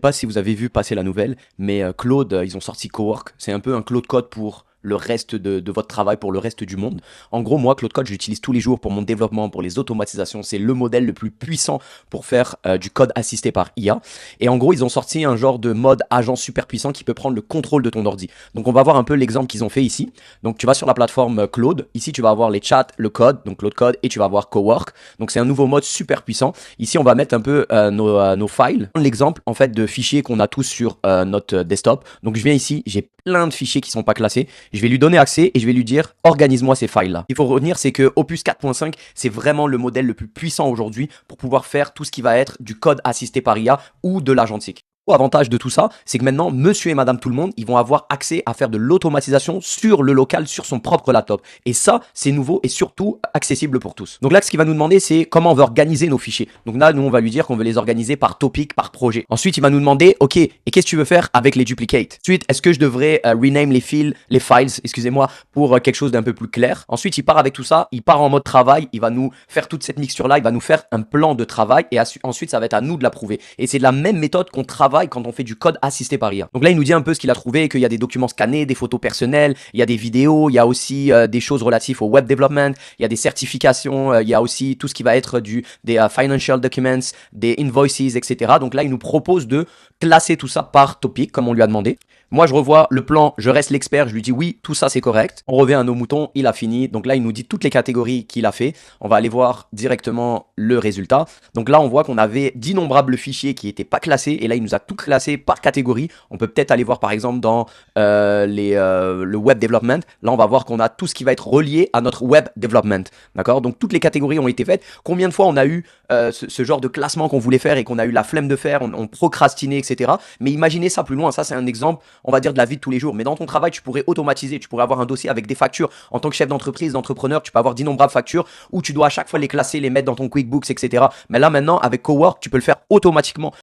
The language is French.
pas si vous avez vu passer la nouvelle, mais Claude, ils ont sorti Cowork. C'est un peu un Claude Code pour le reste de votre travail, pour le reste du monde. En gros, moi, Claude Code, je l'utilise tous les jours pour mon développement, pour les automatisations. C'est le modèle le plus puissant pour faire du code assisté par IA. Et en gros, ils ont sorti un genre de mode agent super puissant qui peut prendre le contrôle de ton ordi. Donc, on va voir un peu l'exemple qu'ils ont fait ici. Donc, tu vas sur la plateforme Claude. Ici, tu vas avoir les chats, le code, donc Claude Code, et tu vas avoir Cowork. Donc, c'est un nouveau mode super puissant. Ici, on va mettre un peu nos files. L'exemple, en fait, de fichiers qu'on a tous sur notre desktop. Donc, je viens ici, j'ai plein de fichiers qui sont pas classés. Je vais lui donner accès et je vais lui dire organise-moi ces files-là. Il faut retenir, c'est que Opus 4.5, c'est vraiment le modèle le plus puissant aujourd'hui pour pouvoir faire tout ce qui va être du code assisté par IA ou de l'agentique. L'avantage de tout ça, c'est que maintenant, monsieur et madame tout le monde, ils vont avoir accès à faire de l'automatisation sur le local, sur son propre laptop. Et ça, c'est nouveau et surtout accessible pour tous. Donc là, ce qu'il va nous demander, c'est comment on veut organiser nos fichiers. Donc là, nous, on va lui dire qu'on veut les organiser par topic, par projet. Ensuite, il va nous demander, OK, et qu'est-ce que tu veux faire avec les duplicates? Ensuite, est-ce que je devrais rename les files, excusez-moi, pour quelque chose d'un peu plus clair? Ensuite, il part avec tout ça, il part en mode travail, il va nous faire toute cette mixture-là, il va nous faire un plan de travail et ensuite, ça va être à nous de l'approuver. Et c'est de la même méthode qu'on travaille quand on fait du code assisté par IA. Donc là, il nous dit un peu ce qu'il a trouvé, qu'il y a des documents scannés, des photos personnelles, il y a des vidéos, il y a aussi des choses relatives au web development, il y a des certifications, il y a aussi tout ce qui va être des financial documents, des invoices, etc. Donc là, il nous propose de classer tout ça par topic, comme on lui a demandé. Moi, je revois le plan, je reste l'expert, je lui dis oui, tout ça c'est correct. On revient à nos moutons, il a fini. Donc là, il nous dit toutes les catégories qu'il a fait. On va aller voir directement le résultat. Donc là, on voit qu'on avait d'innombrables fichiers qui n'étaient pas classés. Et là, il nous a tout classé par catégorie. On peut peut-être aller voir par exemple dans le web development. Là, on va voir qu'on a tout ce qui va être relié à notre web development. D'accord? Donc toutes les catégories ont été faites. Combien de fois on a eu ce genre de classement qu'on voulait faire et qu'on a eu la flemme de faire, on procrastinait, etc. Mais imaginez ça plus loin. Ça, c'est un exemple, on va dire, de la vie de tous les jours. Mais dans ton travail, tu pourrais automatiser, tu pourrais avoir un dossier avec des factures. En tant que chef d'entreprise, d'entrepreneur, tu peux avoir d'innombrables factures où tu dois à chaque fois les classer, les mettre dans ton QuickBooks, etc. Mais là, maintenant, avec Cowork, tu peux le faire automatiquement.